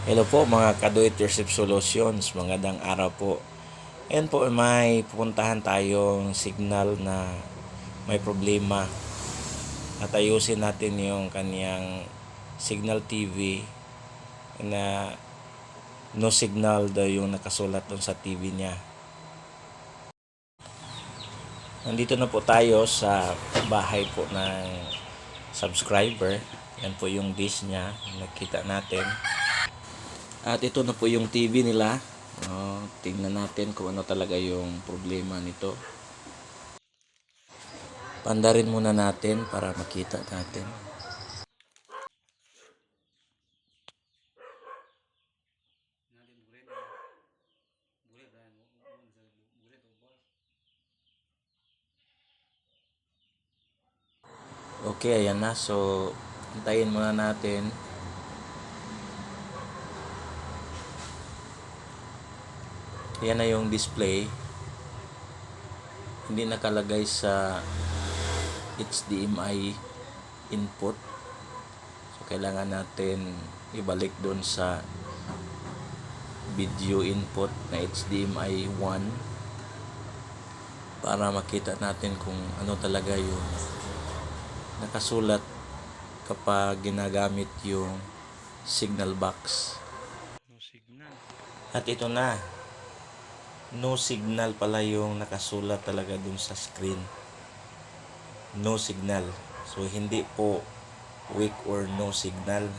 Hello po mga ka-do-it-yourself solutions, magandang araw po. Ayan po, may pupuntahan tayong signal na may problema at ayusin natin yung kaniyang signal TV na no signal daw yung nakasulat dun sa TV niya. Nandito na po tayo sa bahay po ng subscriber. Yan po yung dish niya, nakita natin. At ito na po yung TV nila. Tingnan natin kung ano talaga yung problema nito. Pandarin muna natin para makita natin. Okay, ayan na. So, hintayin muna natin. Ayan na yung display. Hindi nakalagay sa HDMI input. So, kailangan natin ibalik doon sa video input na HDMI 1 para makita natin kung ano talaga yung nakasulat kapag ginagamit yung signal box. No signal. At ito na, no signal pala yung nakasulat talaga dun sa screen. No signal. So hindi po weak or no signal.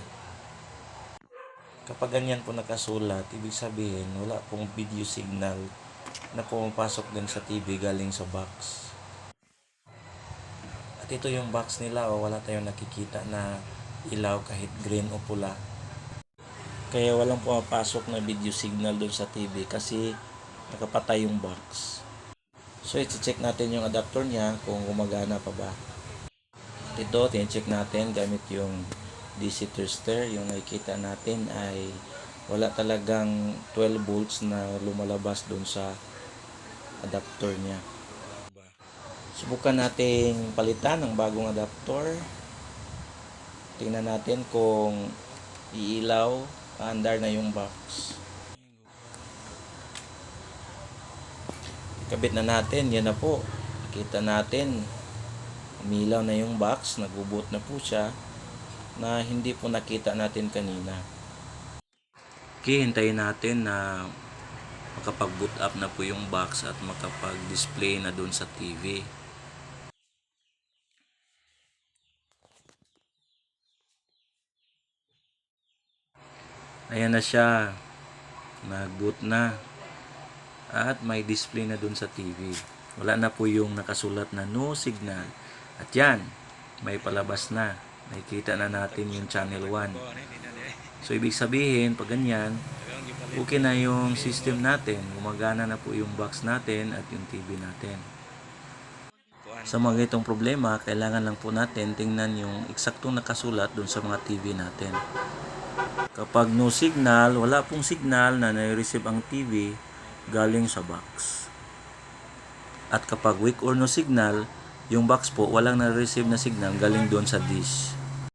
Kapag ganyan po nakasulat, ibig sabihin wala pong video signal na pumapasok din sa TV galing sa box. At ito yung box nila, wala tayong nakikita na ilaw kahit green o pula. Kaya walang pumapasok na video signal doon sa TV kasi nakapatay yung box. So i-check natin yung adapter niya kung gumagana pa ba. At ito, tin-check natin gamit yung DC thermistor. Yung nakikita natin ay wala talagang 12 volts na lumalabas doon sa adapter niya. Subukan nating palitan ng bagong adapter. Tingnan natin kung iilaw, paandar na yung box. Kabit na natin, yan na po. Nakita natin, umilaw na yung box, nag-boot na po siya na hindi po nakita natin kanina. Okay, hintayin natin na makapag-boot up na po yung box at makapag-display na doon sa TV. Ayan na siya, nag-boot na at may display na dun sa TV. Wala na po yung nakasulat na no signal. At yan, may palabas na. Nakikita na natin yung channel 1. So ibig sabihin, pag ganyan, okay na yung system natin. Gumagana na po yung box natin at yung TV natin. Sa mga itong problema, kailangan lang po natin tingnan yung eksaktong nakasulat dun sa mga TV natin. Kapag no signal, wala pong signal na nai-receive ang TV galing sa box. At kapag weak or no signal, yung box po walang nai-receive na signal galing doon sa dish.